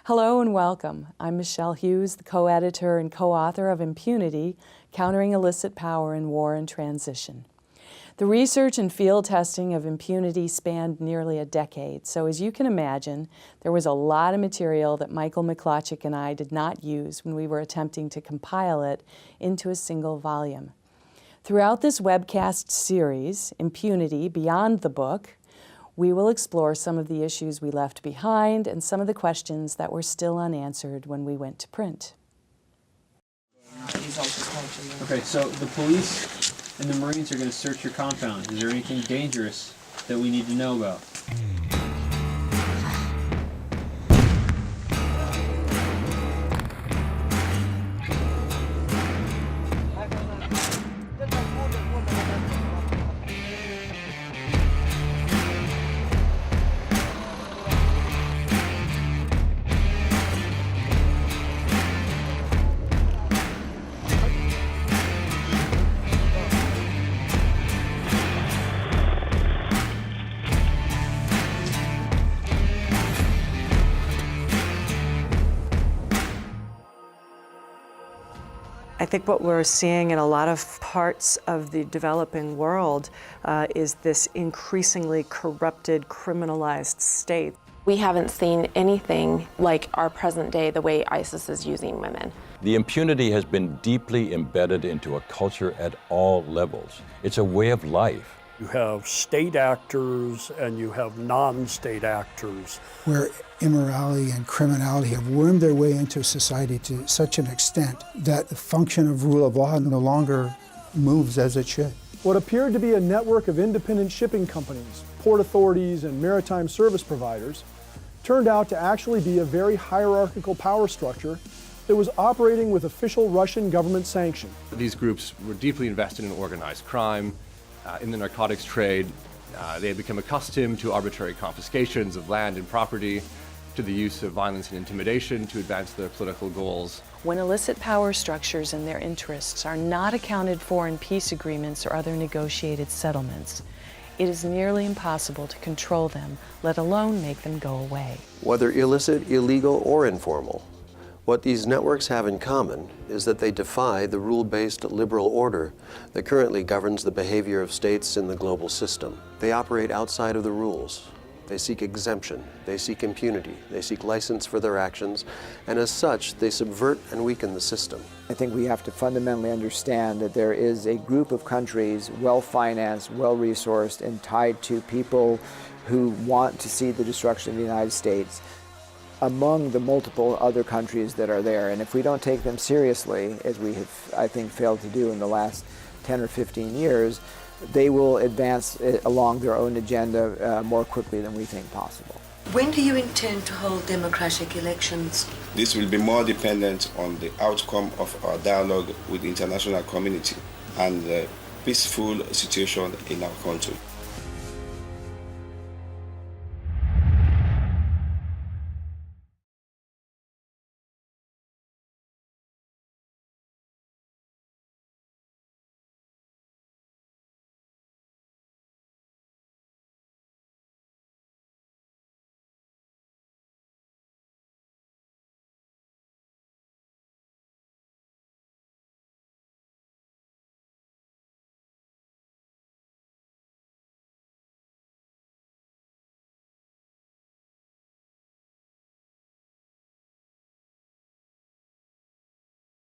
Hello and welcome. I'm Michelle Hughes, the co-editor and co-author of Impunity, Countering Illicit Power in War and Transition. The research and field testing of impunity spanned nearly a decade, so as you can imagine, there was a lot of material that Michael McClochick and I did not use when we were attempting to compile it into a single volume. Throughout this webcast series, Impunity Beyond the Book, we will explore some of the issues we left behind and some of the questions that were still unanswered when we went to print. Okay, so the police and the Marines are going to search your compound. Is there anything dangerous that we need to know about? I think what we're seeing in a lot of parts of the developing world is this increasingly corrupted, criminalized state. We haven't seen anything like our present day, the way ISIS is using women. The impunity has been deeply embedded into a culture at all levels. It's a way of life. You have state actors and you have non-state actors. Where immorality and criminality have wormed their way into society to such an extent that the function of rule of law no longer moves as it should. What appeared to be a network of independent shipping companies, port authorities, and maritime service providers turned out to actually be a very hierarchical power structure that was operating with official Russian government sanction. These groups were deeply invested in organized crime, in the narcotics trade. They had become accustomed to arbitrary confiscations of land and property, to the use of violence and intimidation to advance their political goals. When illicit power structures and their interests are not accounted for in peace agreements or other negotiated settlements, it is nearly impossible to control them, let alone make them go away. Whether illicit, illegal, or informal, what these networks have in common is that they defy the rule-based liberal order that currently governs the behavior of states in the global system. They operate outside of the rules. They seek exemption, they seek impunity, they seek license for their actions, and as such, they subvert and weaken the system. I think we have to fundamentally understand that there is a group of countries, well-financed, well-resourced, and tied to people who want to see the destruction of the United States among the multiple other countries that are there. And if we don't take them seriously, as we have, I think, failed to do in the last 10 or 15 years, they will advance along their own agenda more quickly than we think possible. When do you intend to hold democratic elections? This will be more dependent on the outcome of our dialogue with the international community and the peaceful situation in our country.